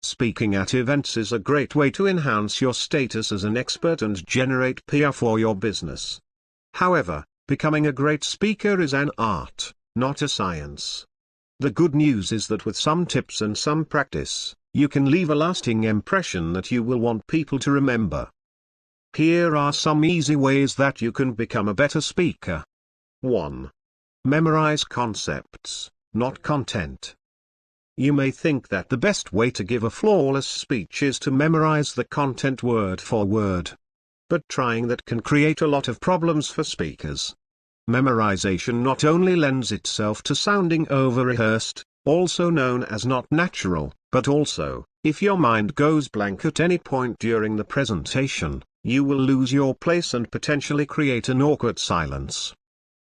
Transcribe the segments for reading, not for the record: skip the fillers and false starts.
Speaking at events is a great way to enhance your status as an expert and generate PR for your business. However, becoming a great speaker is an art, not a science. The good news is that with some tips and some practice, you can leave a lasting impression that you will want people to remember. Here are some easy ways that you can become a better speaker. 1. Memorize concepts, not content. You may think that the best way to give a flawless speech is to memorize the content word for word. But trying that can create a lot of problems for speakers. Memorization not only lends itself to sounding over-rehearsed, also known as not natural, but also, if your mind goes blank at any point during the presentation, you will lose your place and potentially create an awkward silence.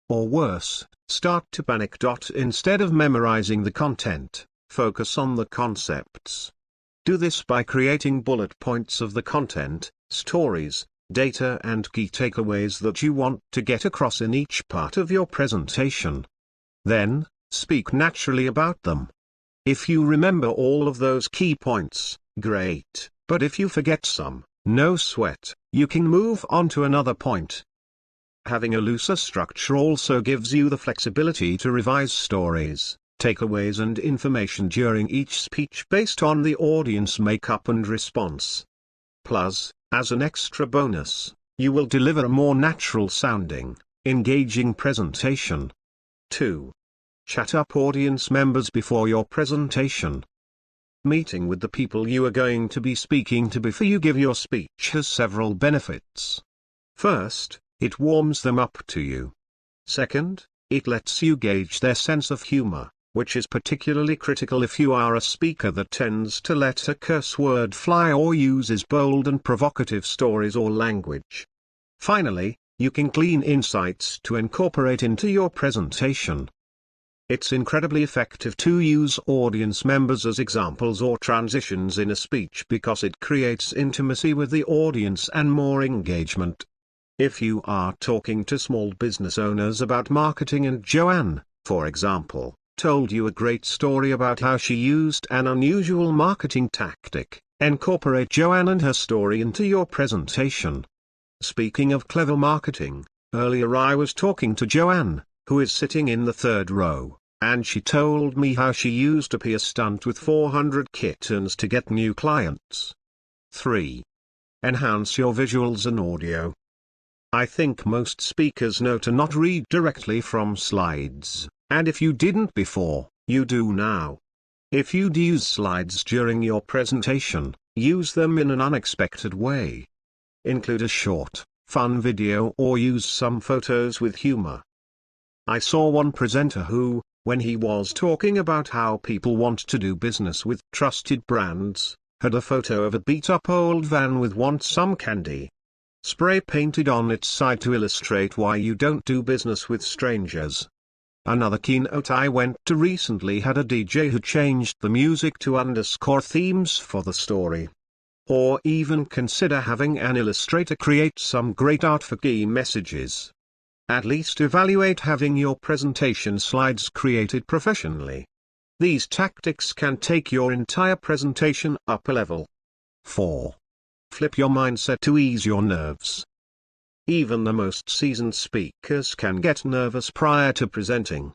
Or worse, start to panic. Instead of memorizing the content, focus on the concepts. Do this by creating bullet points of the content, stories, data and key takeaways that you want to get across in each part of your presentation. Then, speak naturally about them. If you remember all of those key points, great, but if you forget some, no sweat, you can move on to another point. Having a looser structure also gives you the flexibility to revise stories, takeaways and information during each speech based on the audience makeup and response. Plus, as an extra bonus, you will deliver a more natural-sounding, engaging presentation. 2. Chat up audience members before your presentation. Meeting with the people you are going to be speaking to before you give your speech has several benefits. First, it warms them up to you. Second, it lets you gauge their sense of humor, which is particularly critical if you are a speaker that tends to let a curse word fly or uses bold and provocative stories or language. Finally, you can glean insights to incorporate into your presentation. It's incredibly effective to use audience members as examples or transitions in a speech because it creates intimacy with the audience and more engagement. If you are talking to small business owners about marketing and Joanne, for example, told you a great story about how she used an unusual marketing tactic, incorporate Joanne and her story into your presentation. Speaking of clever marketing, earlier I was talking to Joanne, who is sitting in the third row, and she told me how she used a PR stunt with 400 kittens to get new clients. 3. Enhance your visuals and audio. I think most speakers know to not read directly from slides, and if you didn't before, you do now. If you'd use slides during your presentation, use them in an unexpected way. Include a short, fun video or use some photos with humor. I saw one presenter who, when he was talking about how people want to do business with trusted brands, had a photo of a beat-up old van with "Want Some Candy" spray painted on its side to illustrate why you don't do business with strangers. Another keynote I went to recently had a DJ who changed the music to underscore themes for the story. Or even consider having an illustrator create some great art for key messages. At least evaluate having your presentation slides created professionally. These tactics can take your entire presentation up a level. 4. Flip your mindset to ease your nerves. Even the most seasoned speakers can get nervous prior to presenting.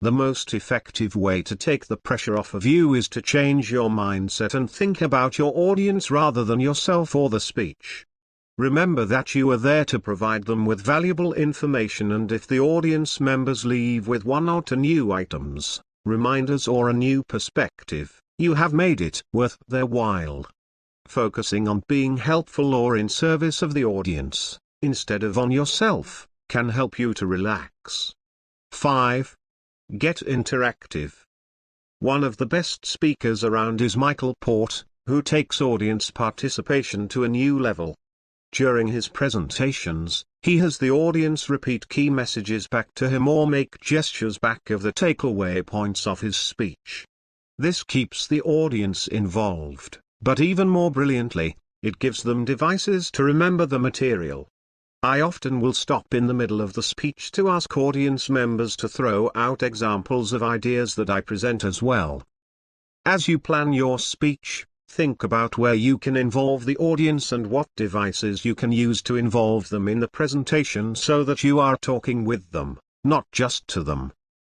The most effective way to take the pressure off of you is to change your mindset and think about your audience rather than yourself or the speech. Remember that you are there to provide them with valuable information, and if the audience members leave with one or two new items, reminders or a new perspective, you have made it worth their while. Focusing on being helpful or in service of the audience, instead of on yourself, can help you to relax. 5. Get interactive. One of the best speakers around is Michael Port, who takes audience participation to a new level. During his presentations, he has the audience repeat key messages back to him or make gestures back of the takeaway points of his speech. This keeps the audience involved, but even more brilliantly, it gives them devices to remember the material. I often will stop in the middle of the speech to ask audience members to throw out examples of ideas that I present as well. As you plan your speech, Think about where you can involve the audience and what devices you can use to involve them in the presentation so that you are talking with them, not just to them.